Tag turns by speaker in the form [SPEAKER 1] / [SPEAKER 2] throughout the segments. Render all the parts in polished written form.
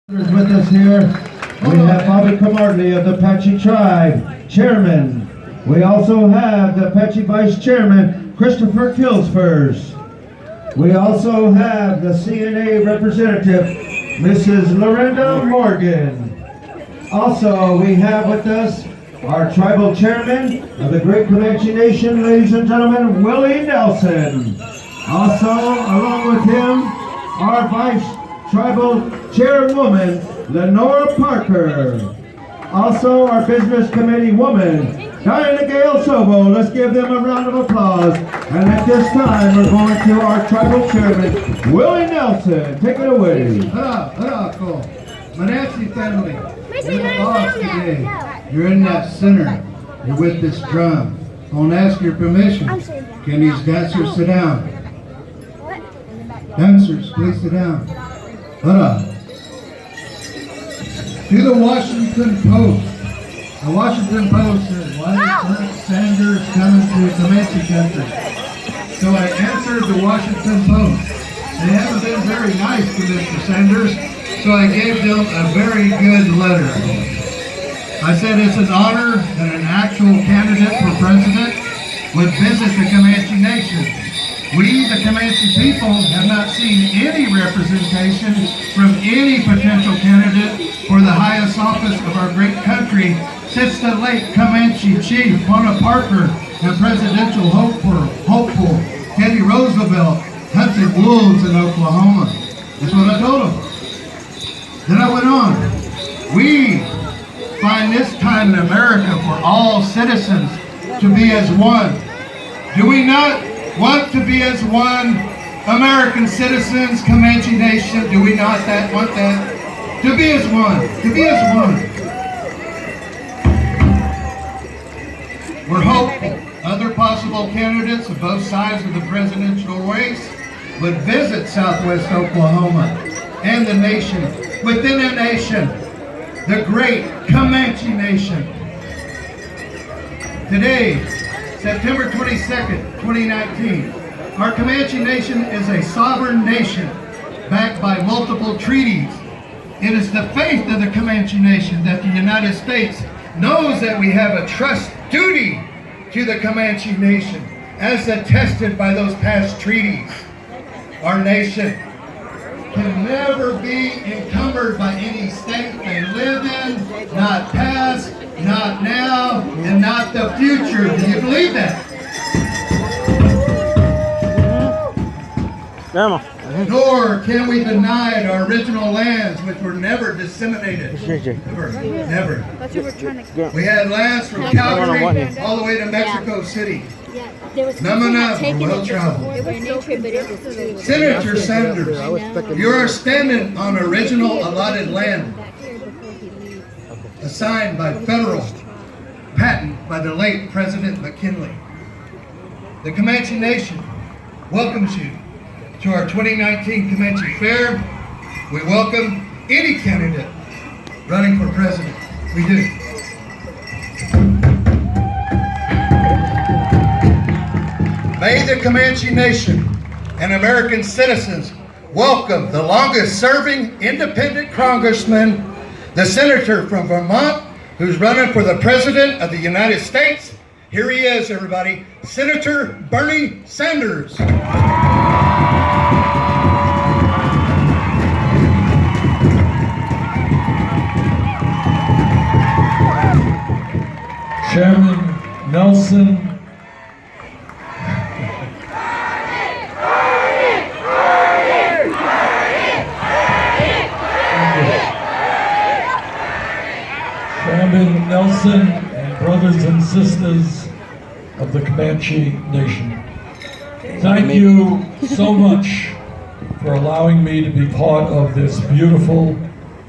[SPEAKER 1] With us here, we have Bobby Comanche of the Apache Tribe, Chairman. We also have the Apache Vice Chairman, Christopher Kilsfors. We also have the CNA representative, Mrs. Lorinda Morgan. Also, we have with us our Tribal Chairman of the Great Comanche Nation, ladies and gentlemen, Willie Nelson. Also, along with him, our Vice Tribal Chairwoman, Lenora Parker. Also, our Business Committee woman, Diana Gale Sobo. Let's give them a round of applause. And at this time, we're going to our Tribal Chairman, Willie Nelson. Take it away.
[SPEAKER 2] Manatee family, you're the boss today. You're in that center. You're with this drum. I want to ask your permission. Can these dancers sit down? Dancers, please sit down. To the Washington Post. The Washington Post says, why is Sanders coming to Comanche country? So I answered the Washington Post. They haven't been very nice to Mr. Sanders, so I gave them a very good letter. I said it's an honor that an actual candidate for president would visit the Comanche Nation. We, the Comanche people, have not seen any representation from any potential candidate for the highest office of our great country since the late Comanche chief, Mona Parker, and presidential hopeful Teddy Roosevelt hunted wolves in Oklahoma. That's what I told them. Then I went on. We find this time in America for all citizens to be as one. Do we not want to be as one? American citizens, Comanche Nation, do we not want that? To be as one, to be as one. We're hopeful other possible candidates of both sides of the presidential race would visit Southwest Oklahoma and the nation, within a nation, the great Comanche Nation. Today, September 22nd, 2019, our Comanche Nation is a sovereign nation backed by multiple treaties. It is the faith of the Comanche Nation that the United States knows that we have a trust duty to the Comanche Nation, as attested by those past treaties. Our nation can never be encumbered by any state they live in, not past, not now, and not the future. Do you believe that? Nor can we deny our original lands, which were never disseminated. Never. We had lands from Calgary all the way to Mexico City. None were well traveled. Senator Sanders, you are standing on original allotted land assigned by federal patent by the late President McKinley. The Comanche Nation welcomes you to our 2019 Comanche Fair. We welcome any candidate running for president. We do. May the Comanche Nation and American citizens welcome the longest serving independent congressman, the senator from Vermont, who's running for the president of the United States. Here he is, everybody, Senator Bernie Sanders.
[SPEAKER 3] Chairman Nelson, Chairman Nelson and brothers and sisters of the Comanche Nation, thank you so much for allowing me to be part of this beautiful,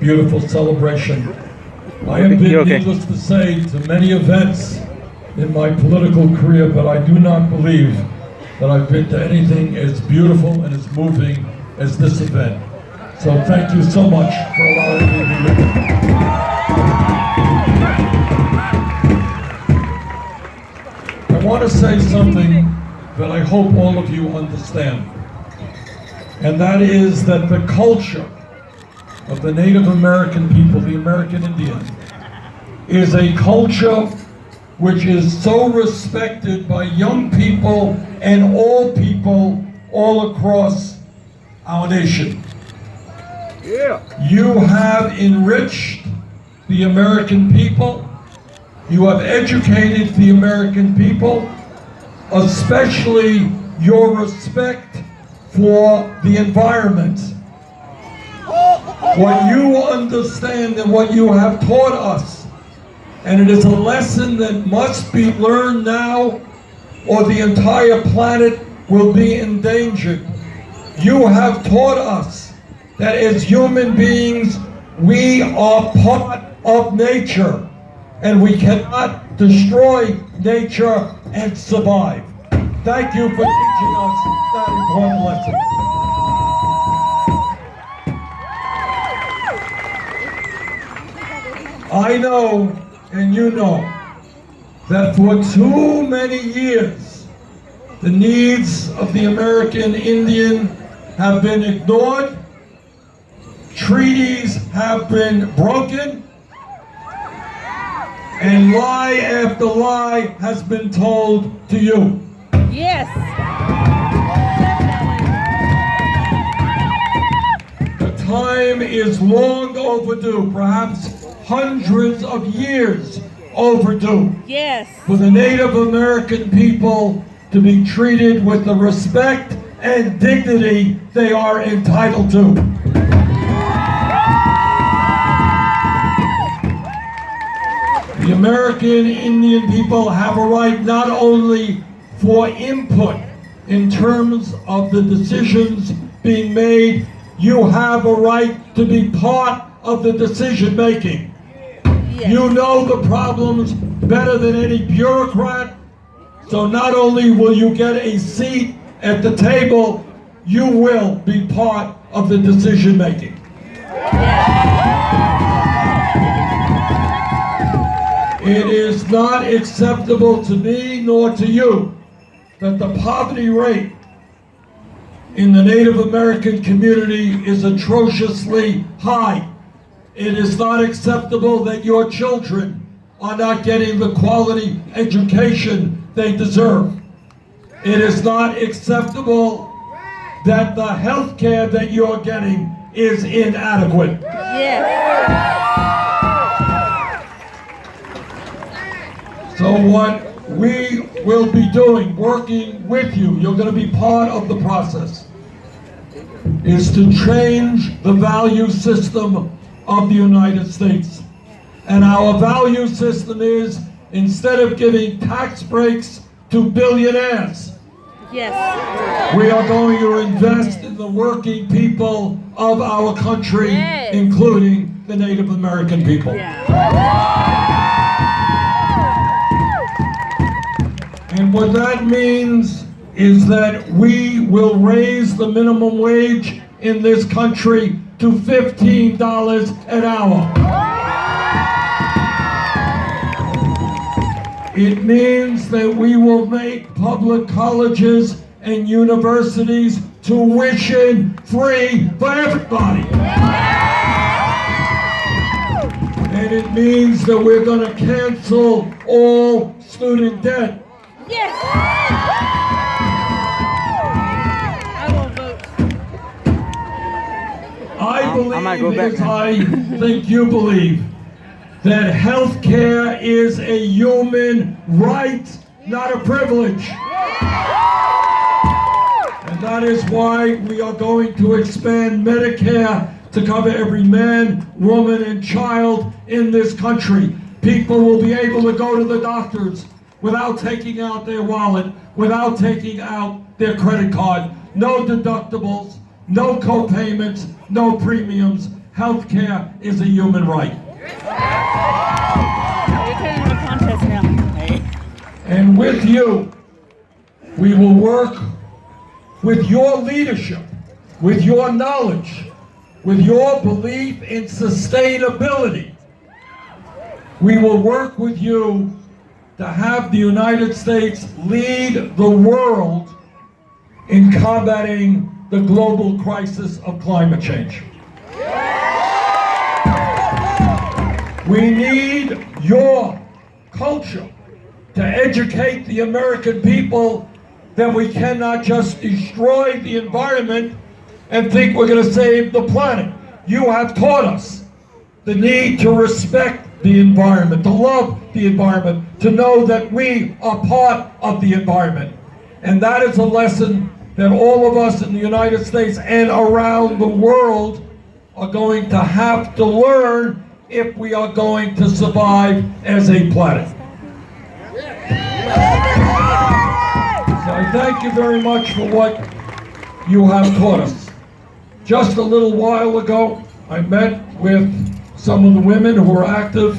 [SPEAKER 3] beautiful celebration. I have been, needless to say, to many events in my political career, but I do not believe that I've been to anything as beautiful and as moving as this event. So thank you so much for allowing me to be with you. I want to say something that I hope all of you understand, and that is that the culture of the Native American people, the American Indian, is a culture which is so respected by young people and all people all across our nation. You have enriched the American people. You have educated the American people, especially your respect for the environment. What you understand and what you have taught us, and it is a lesson that must be learned now or the entire planet will be endangered. You have taught us that as human beings, we are part of nature, and we cannot destroy nature and survive. Thank you for teaching us that important lesson. I know, and you know, that for too many years, the needs of the American Indian have been ignored, treaties have been broken, and lie after lie has been told to you.
[SPEAKER 4] Yes.
[SPEAKER 3] The time is long overdue, perhaps hundreds of years overdue,
[SPEAKER 4] Yes.
[SPEAKER 3] for the Native American people to be treated with the respect and dignity they are entitled to. The American Indian people have a right not only for input in terms of the decisions being made, you have a right to be part of the decision making.
[SPEAKER 4] Yes.
[SPEAKER 3] You know the problems better than any bureaucrat, so not only will you get a seat at the table, you will be part of the decision making. It is not acceptable to me nor to you that the poverty rate in the Native American community is atrociously high. It is not acceptable that your children are not getting the quality education they deserve. It is not acceptable that the health care that you're getting is inadequate.
[SPEAKER 4] Yes.
[SPEAKER 3] So what we will be doing, working with you, you're going to be part of the process, is to change the value system of the United States. And our value system is, instead of giving tax breaks to billionaires,
[SPEAKER 4] Yes.
[SPEAKER 3] we are going to invest in the working people of our country,
[SPEAKER 4] Yes.
[SPEAKER 3] including the Native American people. And what that means is that we will raise the minimum wage in this country to $15 an hour. It means that we will make public colleges and universities tuition free for everybody. And it means that we're going to cancel all student debt.
[SPEAKER 4] Yes. I will vote.
[SPEAKER 3] I believe,
[SPEAKER 5] might go back
[SPEAKER 3] as
[SPEAKER 5] now.
[SPEAKER 3] I think you believe, that health care is a human right, not a privilege. And that is why we are going to expand Medicare to cover every man, woman, and child in this country. People will be able to go to the doctors without taking out their wallet, without taking out their credit card. No deductibles, no co-payments, no premiums. Health care is a human right.
[SPEAKER 4] You're turning into a contest now. Hey.
[SPEAKER 3] And with you, we will work with your leadership, with your knowledge, with your belief in sustainability. We will work with you to have the United States lead the world in combating the global crisis of climate change. We need your culture to educate the American people that we cannot just destroy the environment and think we're going to save the planet. You have taught us the need to respect the environment, to love the environment, to know that we are part of the environment. And that is a lesson that all of us in the United States and around the world are going to have to learn if we are going to survive as a planet. So I thank you very much for what you have taught us. Just a little while ago, I met with some of the women who are active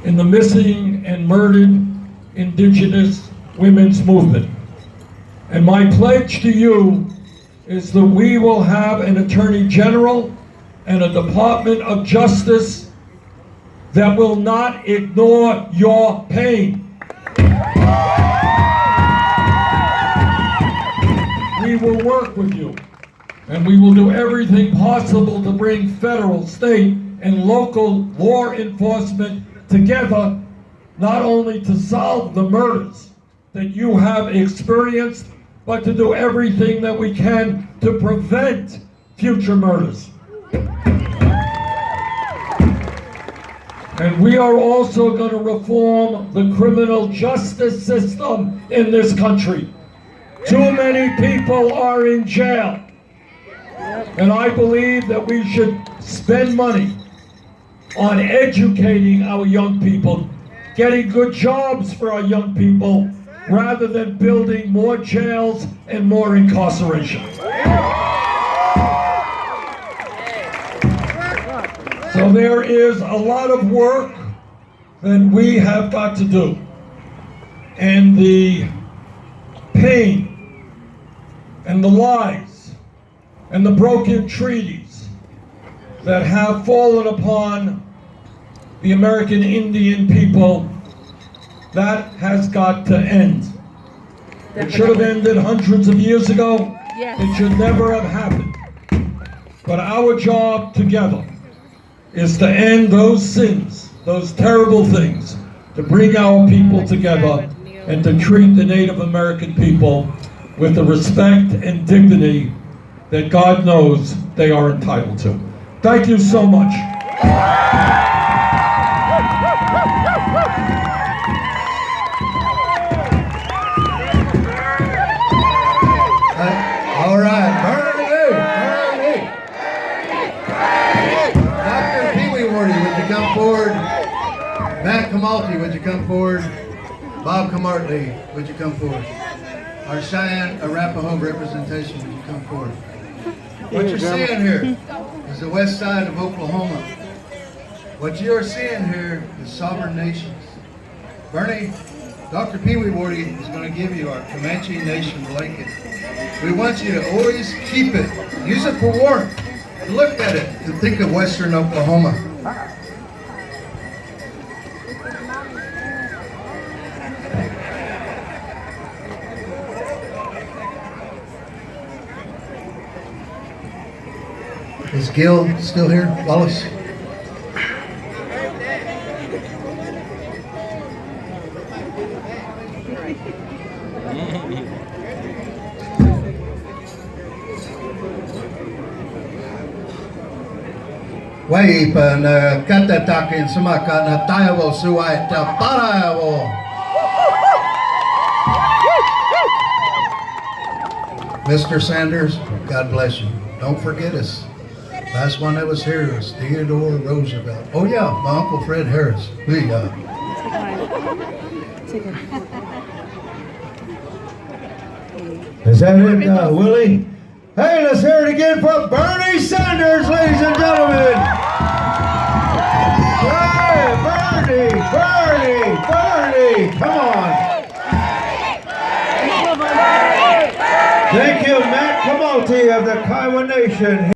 [SPEAKER 3] in the missing and murdered indigenous women's movement. And my pledge to you is that we will have an Attorney General and a Department of Justice that will not ignore your pain. We will work with you, and we will do everything possible to bring federal, state, and local law enforcement together, not only to solve the murders that you have experienced, but to do everything that we can to prevent future murders. And we are also going to reform the criminal justice system in this country. Too many people are in jail. And I believe that we should spend money on educating our young people, getting good jobs for our young people, rather than building more jails and more incarceration. So there is a lot of work that we have got to do. And the pain and the lies and the broken treaties that have fallen upon the American Indian people, that has got to end. It should have ended hundreds of years ago.
[SPEAKER 4] Yes.
[SPEAKER 3] It should never have happened. But our job together is to end those sins, those terrible things, to bring our people together and to treat the Native American people with the respect and dignity that God knows they are entitled to. Thank you so much.
[SPEAKER 2] All right, Bernie. Dr. Pee Wee Wardy, would you come forward? Matt Comanche, would you come forward? Bob Camartley, would you come forward? Our Cheyenne Arapaho representation, would you come forward? What you're seeing here is the west side of Oklahoma. What you are seeing here is sovereign nations. Bernie, Dr. Pee Wee Wardy is going to give you our Comanche Nation blanket. We want you to always keep it. Use it for warmth. Look at it and think of western Oklahoma. Is Gil still here, Wallace? Wai pa na katatakin sumaka na tayo suwai ta parayo. Mr. Sanders, God bless you. Don't forget us. Last one that was here was Theodore Roosevelt. Oh yeah, my Uncle Fred Harris.
[SPEAKER 4] Take it.
[SPEAKER 1] Is that it, Willie? Hey, let's hear it again for Bernie Sanders, ladies and gentlemen. Hey, Bernie, come on. Thank you, Matt Comanche of the Kiowa Nation.